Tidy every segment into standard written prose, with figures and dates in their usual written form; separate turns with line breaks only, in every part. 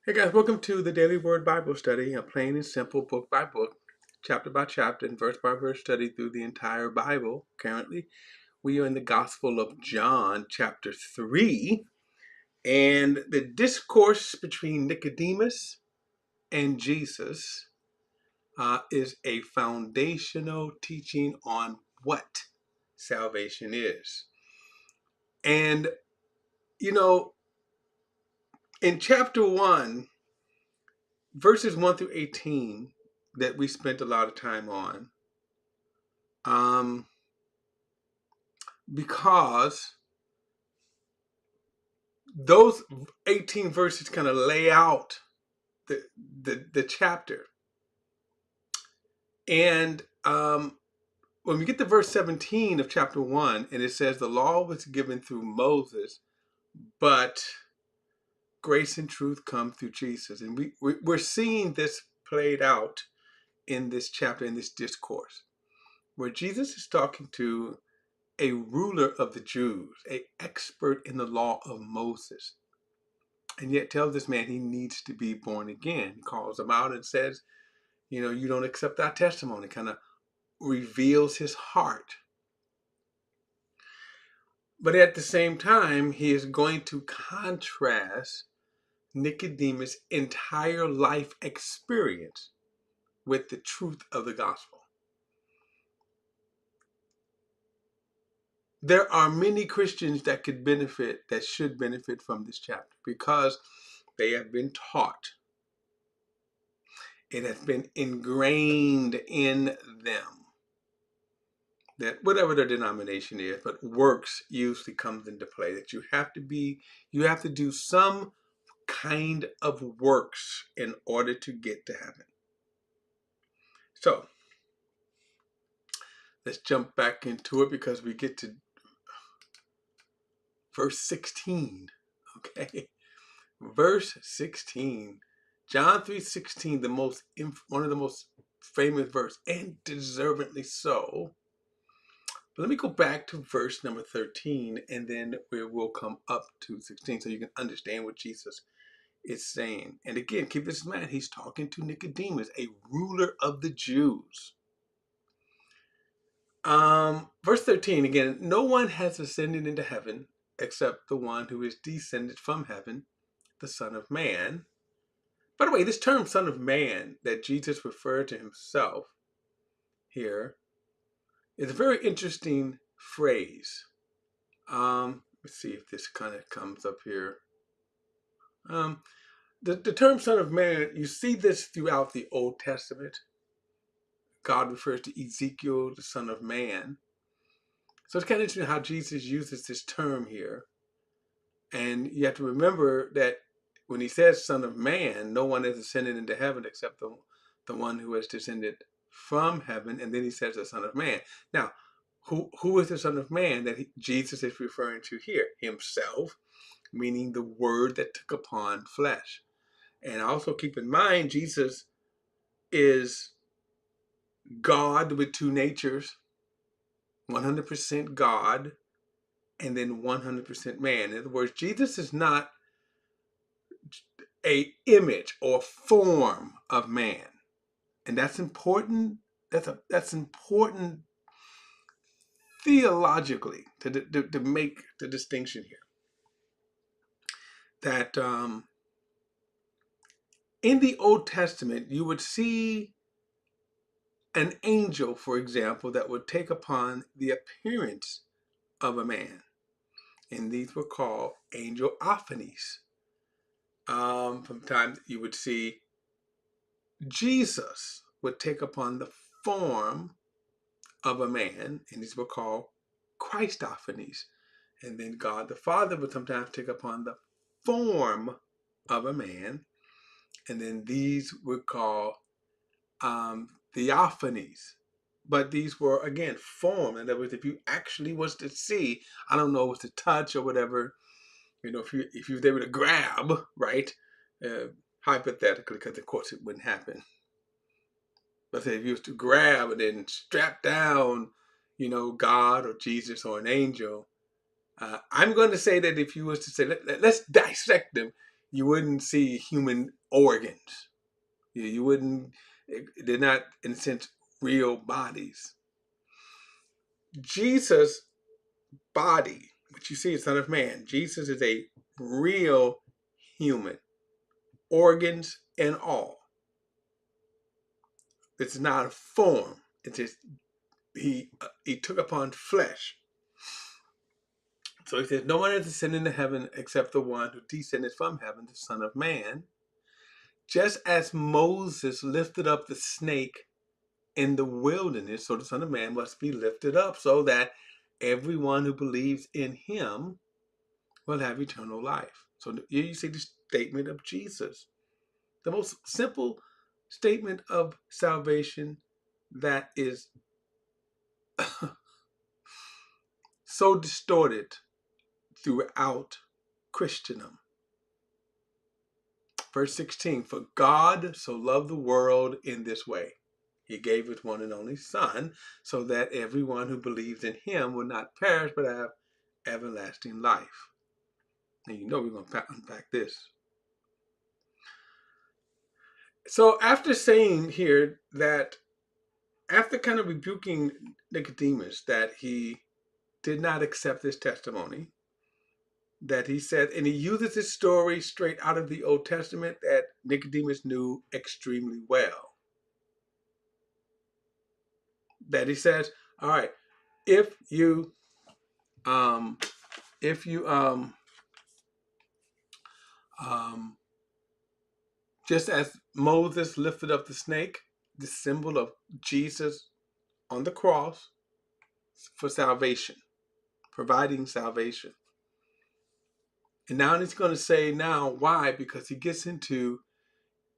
Hey guys, welcome to the Daily Word Bible Study, a plain and simple book by book, chapter by chapter, and verse by verse study through the entire Bible. Currently, we are in the Gospel of John, chapter 3, and the discourse between Nicodemus and Jesus is a foundational teaching on what salvation is. And, you know, in chapter 1, verses 1 through 18, that we spent a lot of time on, because those 18 verses kind of lay out the chapter. And when we get to verse 17 of chapter 1, and it says, the law was given through Moses, but grace and truth come through Jesus. And we're seeing this played out in this chapter, in this discourse, where Jesus is talking to a ruler of the Jews, an expert in the law of Moses, and yet tells this man he needs to be born again. He calls him out and says, you don't accept our testimony, kind of reveals his heart. But at the same time, he is going to contrast Nicodemus' entire life experience with the truth of the gospel. There are many Christians that could benefit, that should benefit from this chapter, because they have been taught. It has been ingrained in them that whatever their denomination is, but works usually comes into play, that you have to do some kind of works in order to get to heaven. So let's jump back into it, because we get to verse 16. Okay, verse 16, John 3:16, one of the most famous verse, and deservedly so. But let me go back to verse number 13, and then we will come up to 16 so you can understand what Jesus is saying. And again, keep this in mind, he's talking to Nicodemus, a ruler of the Jews. Verse 13, again, no one has ascended into heaven except the one who is descended from heaven, the Son of Man. By the way, this term Son of Man that Jesus referred to himself here is a very interesting phrase. Let's see if this kind of comes up here. The term Son of Man, you see this throughout the Old Testament. God refers to Ezekiel, the Son of Man. So it's kind of interesting how Jesus uses this term here. And you have to remember that when he says Son of Man, no one has ascended into heaven except the one who has descended from heaven. And then he says the Son of Man. Now, who is the Son of Man that Jesus is referring to here? Himself, meaning the Word that took upon flesh. And also keep in mind, Jesus is God with two natures, 100% God and then 100% man. In other words, Jesus is not a image or form of man. And that's important. That's important theologically to make the distinction here. That in the Old Testament, you would see an angel, for example, that would take upon the appearance of a man. And these were called angel ophanies. From time you would see Jesus would take upon the form of a man, and these were called Christophanies. And then God the Father would sometimes take upon the form of a man, and then these were called theophanies. But these were, again, form. In other words, if you actually was to see, I don't know, was to touch or whatever, if you was able to grab, right? Hypothetically, because of course it wouldn't happen. But say if you was to grab and then strap down, God or Jesus or an angel, I'm going to say that if you was to say, let's dissect them, you wouldn't see human organs. You wouldn't, they're not, in a sense, real bodies. Jesus' body, which you see is Son of Man, Jesus is a real human, organs and all. It's not a form. It's just, he took upon flesh. So he says, no one has ascended into heaven except the one who descended from heaven, the Son of Man. Just as Moses lifted up the snake in the wilderness, so the Son of Man must be lifted up so that everyone who believes in him will have eternal life. So here you see the statement of Jesus, the most simple statement of salvation that is so distorted throughout Christendom. Verse 16, for God so loved the world in this way. He gave his one and only Son, so that everyone who believes in him will not perish but have everlasting life. And you know we're going to unpack this. So after saying here that, after kind of rebuking Nicodemus that he did not accept this testimony, that he said, and he uses this story straight out of the Old Testament that Nicodemus knew extremely well. That he says, all right, if you just as Moses lifted up the snake, the symbol of Jesus on the cross for salvation, providing salvation. And now he's going to say now why, because he gets into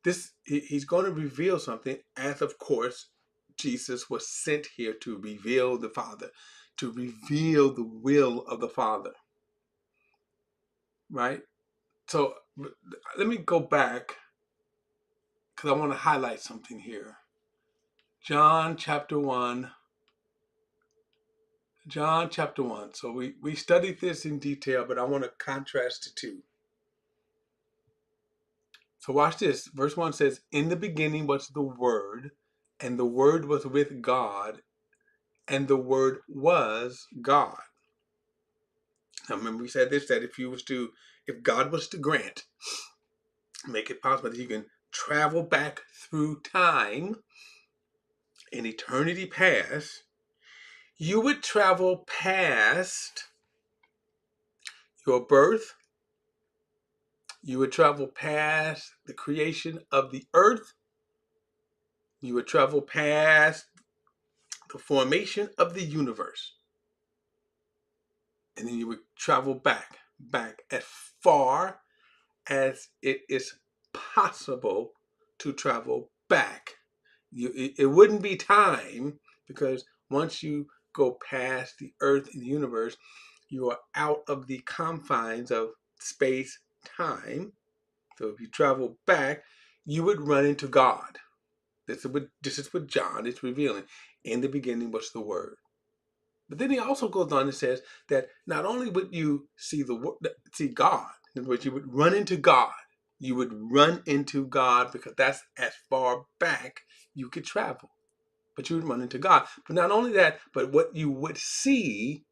this, he's going to reveal something, as of course Jesus was sent here to reveal the Father, to reveal the will of the Father, right? So let me go back because I want to highlight something here. John chapter 1. So we studied this in detail, but I want to contrast the two. So watch this. Verse 1 says, in the beginning was the Word, and the Word was with God, and the Word was God. Now remember we said this, that if God was to grant, make it possible that you can travel back through time in eternity past, you would travel past your birth, you would travel past the creation of the earth, you would travel past the formation of the universe, and then you would travel back as far as it is possible to travel back. It wouldn't be time, because once you go past the earth and the universe, you are out of the confines of space time. So if you travel back, you would run into God. This is what John is revealing. In the beginning was the Word. But then he also goes on and says that not only would you see God, in other words, you would run into God. You would run into God because that's as far back you could travel. But you would run into God. But not only that, but what you would see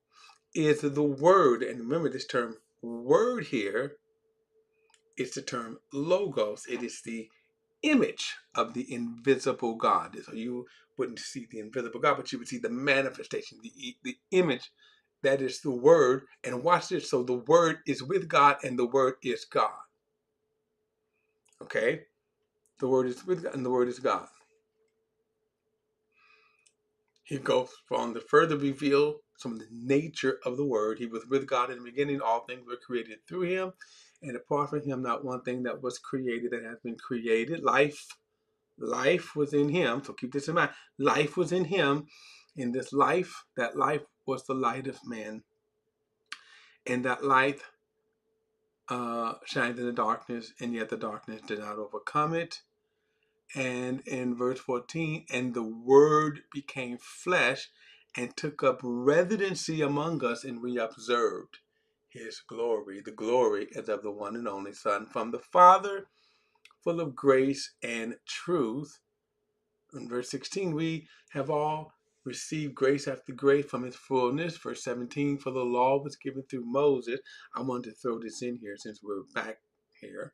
is the Word. And remember this term Word here is the term logos. It is the image of the invisible God. So you wouldn't see the invisible God, but you would see the manifestation, the image that is the Word. And watch this. So the Word is with God and the Word is God. Okay? The Word is with God and the Word is God. He goes on to further reveal some of the nature of the Word. He was with God in the beginning. All things were created through him. And apart from him, not one thing that was created that has been created. Life was in him. So keep this in mind. Life was in him. In this life, that life was the light of man. And that light shined in the darkness, and yet the darkness did not overcome it. And in verse 14, and the Word became flesh and took up residency among us, and we observed his glory. The glory is of the one and only Son from the Father, full of grace and truth. In verse 16, we have all received grace after grace from his fullness. Verse 17, for the law was given through Moses. I wanted to throw this in here since we're back here.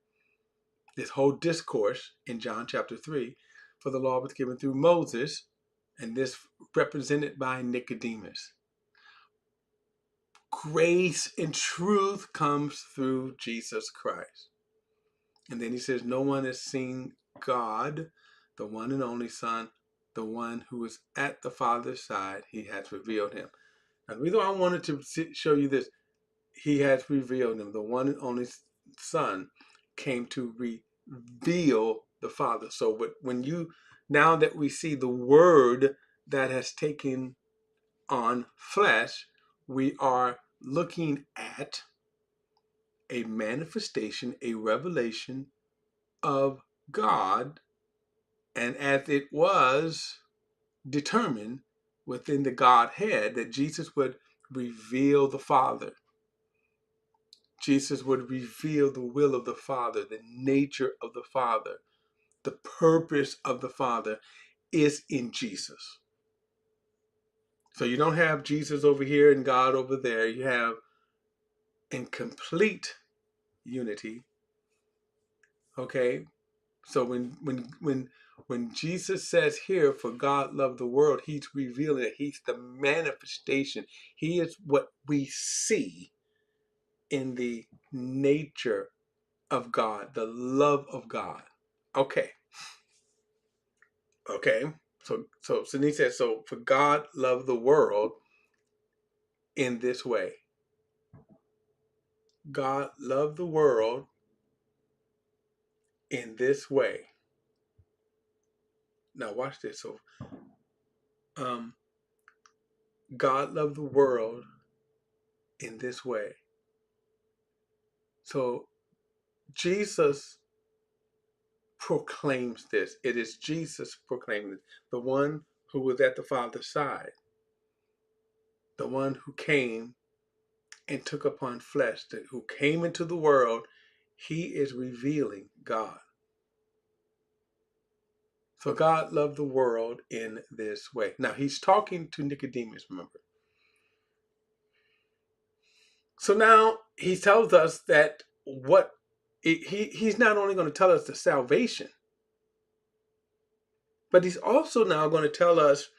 This whole discourse in John chapter 3, for the law was given through Moses, and this represented by Nicodemus. Grace and truth comes through Jesus Christ. And then he says, no one has seen God, the one and only Son, the one who is at the Father's side. He has revealed him. Now, the reason why I wanted to show you this, he has revealed him. The one and only Son came to reveal the Father. So now that we see the Word that has taken on flesh, we are looking at a manifestation, a revelation of God, and as it was determined within the Godhead that Jesus would reveal the Father. Jesus would reveal the will of the Father, the nature of the Father, the purpose of the Father is in Jesus. So you don't have Jesus over here and God over there. You have in complete unity. Okay? So when Jesus says here, for God loved the world, he's revealing it. He's the manifestation. He is what we see in the nature of God, the love of God. Okay. So he says, so for God loved the world in this way. God loved the world in this way. Now watch this. So God loved the world in this way. So Jesus proclaims this. It is Jesus proclaiming it. The one who was at the Father's side. The one who came and took upon flesh, who came into the world. He is revealing God. So God loved the world in this way. Now he's talking to Nicodemus, remember. So now he tells us that he's not only going to tell us the salvation, but he's also now going to tell us,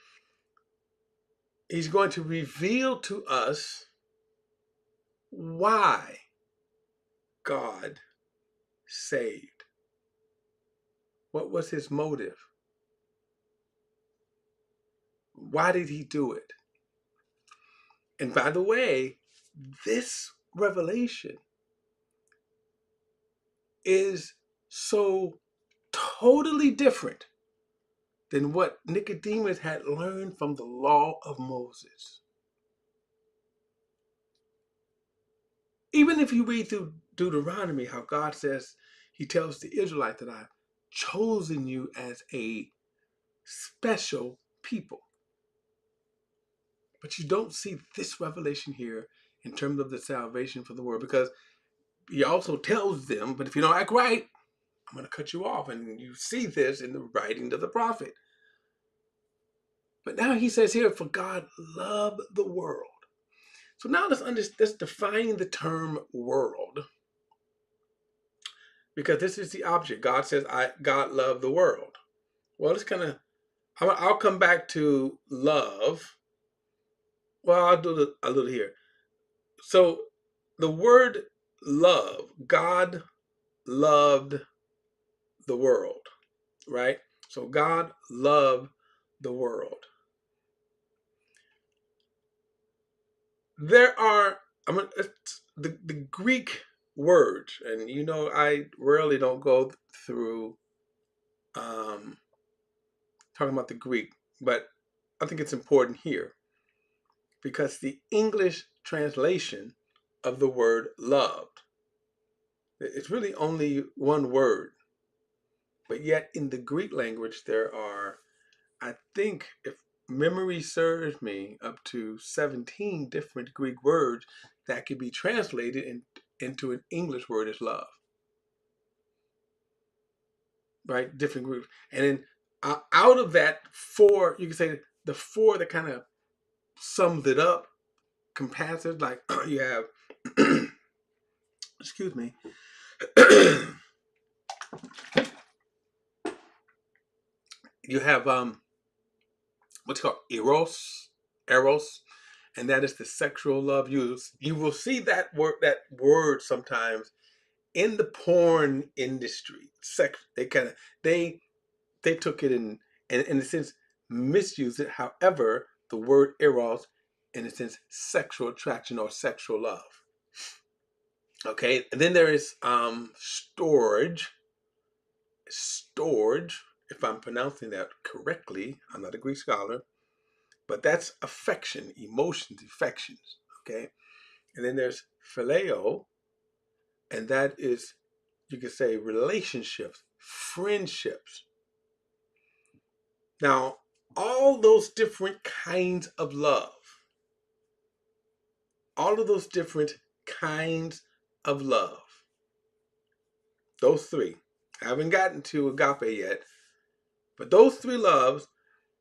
he's going to reveal to us why God saved. What was his motive? Why did he do it? And by the way, this revelation is so totally different than what Nicodemus had learned from the law of Moses. Even if you read through Deuteronomy, how God says, he tells the Israelites that I've chosen you as a special people. But you don't see this revelation here in terms of the salvation for the world, because he also tells them, but if you don't act right, I'm going to cut you off. And you see this in the writing of the prophet. But now he says here, for God loved the world. So now let's define the term world. Because this is the object. God says, God loved the world. Well, it's I'll come back to love. Well, I'll do a little here. So the word love, God loved the world, right? So God loved the world. There are, the Greek words, and I rarely don't go through talking about the Greek, but I think it's important here because the English translation of the word loved, it's really only one word, but yet in the Greek language there are, I think, if memory serves me, up to 17 different Greek words that could be translated into an English word as love, right? Different groups. And then out of that four, you can say the four that kind of sums it up, compasses, like you have, excuse me, you have what's called eros, and that is the sexual love. You will see that word sometimes in the porn industry. Sex, they they took it and in a sense misused it. However, the word eros, in a sense, sexual attraction or sexual love. Okay, and then there is storage. Storage, if I'm pronouncing that correctly, I'm not a Greek scholar, but that's affection, emotions, affections. Okay, and then there's phileo, and that is, you could say, relationships, friendships. Now, all those different kinds of love, all of those different kinds of love, those three, I haven't gotten to agape yet, but those three loves,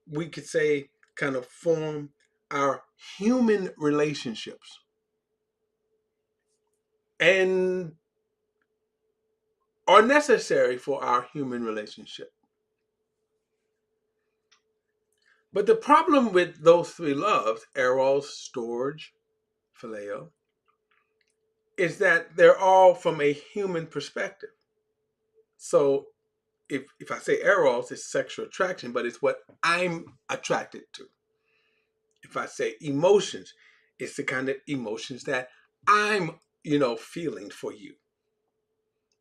we could say, kind of form our human relationships and are necessary for our human relationship. But the problem with those three loves, eros, storge, phileo, is that they're all from a human perspective. So if I say eros, it's sexual attraction, but it's what I'm attracted to. If I say emotions, it's the kind of emotions that I'm, feeling for you.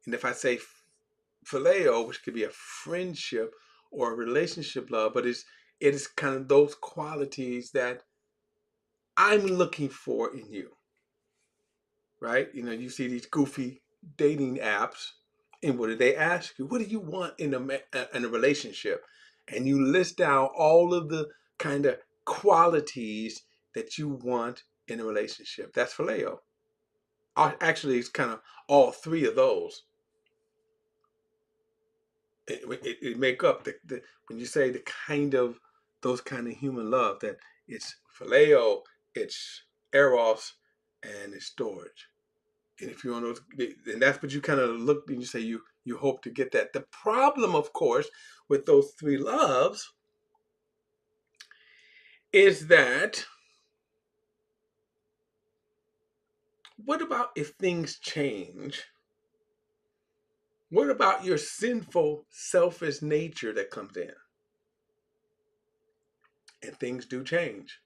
And if I say phileo, which could be a friendship or a relationship love, but it is kind of those qualities that I'm looking for in you, right? You see these goofy dating apps, and what do they ask you? What do you want in a relationship? And you list down all of the kind of qualities that you want in a relationship. That's phileo. Actually, it's kind of all three of those. It make up when you say the kind of those kind of human love, that it's phileo, it's eros, and it's storage. And if you're on those, and that's what you kind of look and you say you hope to get that. The problem, of course, with those three loves is that, what about if things change? What about your sinful, selfish nature that comes in? And things do change.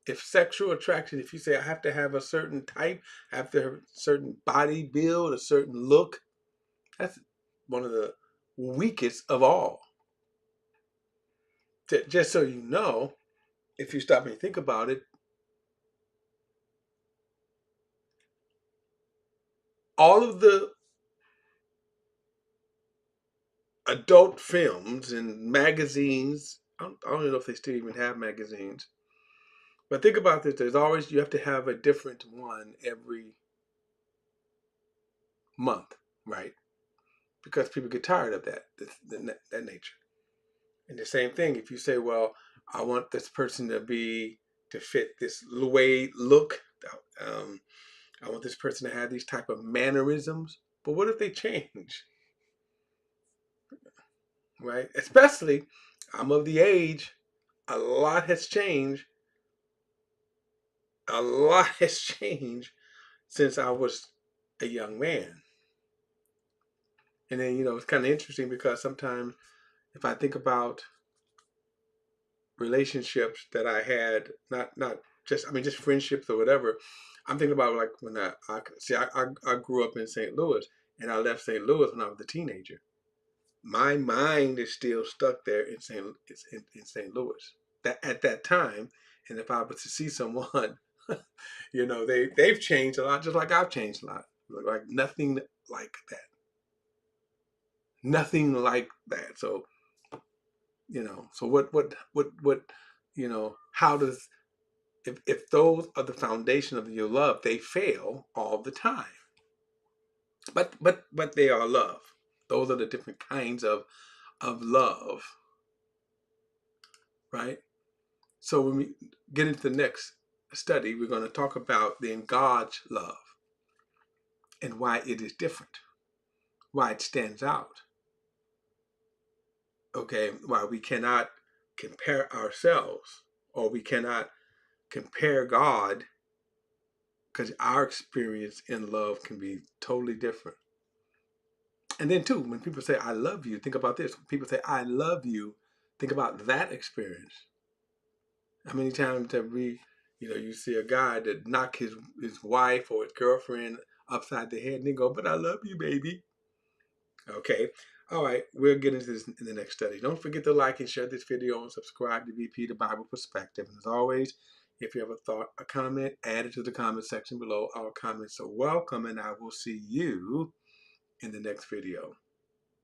If sexual attraction, if you say I have to have a certain type, I have to have a certain body build, a certain look, that's one of the weakest of all. Just so you know, if you stop and think about it, all of the adult films and magazines, I don't know if they still even have magazines, but think about this, you have to have a different one every month, right? Because people get tired of that nature. And the same thing, if you say, well, I want this person to fit this way look, um, I want this person to have these type of mannerisms, but what if they change, right? Especially, I'm of the age, a lot has changed. A lot has changed since I was a young man. And then, it's kind of interesting because sometimes if I think about relationships that I had, not just, just friendships or whatever, I'm thinking about like when I grew up in St. Louis, and I left St. Louis when I was a teenager. My mind is still stuck there in St. Louis that at that time. And if I was to see someone, they've changed a lot, just like I've changed a lot. Like nothing like that. Nothing like that. So So what, how does, if those are the foundation of your love, they fail all the time. But they are love. Those are the different kinds of love, right? So when we get into the next study, we're going to talk about then God's love and why it is different, why it stands out. Okay, why we cannot compare ourselves, or we cannot compare God, because our experience in love can be totally different. And then too, when people say I love you, think about this. When people say I love you, think about that experience. How many times have we, you see a guy that knock his wife or his girlfriend upside the head and they go, but I love you, baby. Okay. All right. We'll get into this in the next study. Don't forget to like and share this video and subscribe to VP, the Bible Perspective. And as always, if you have a thought, a comment, add it to the comment section below. Our comments are welcome, and I will see you in the next video.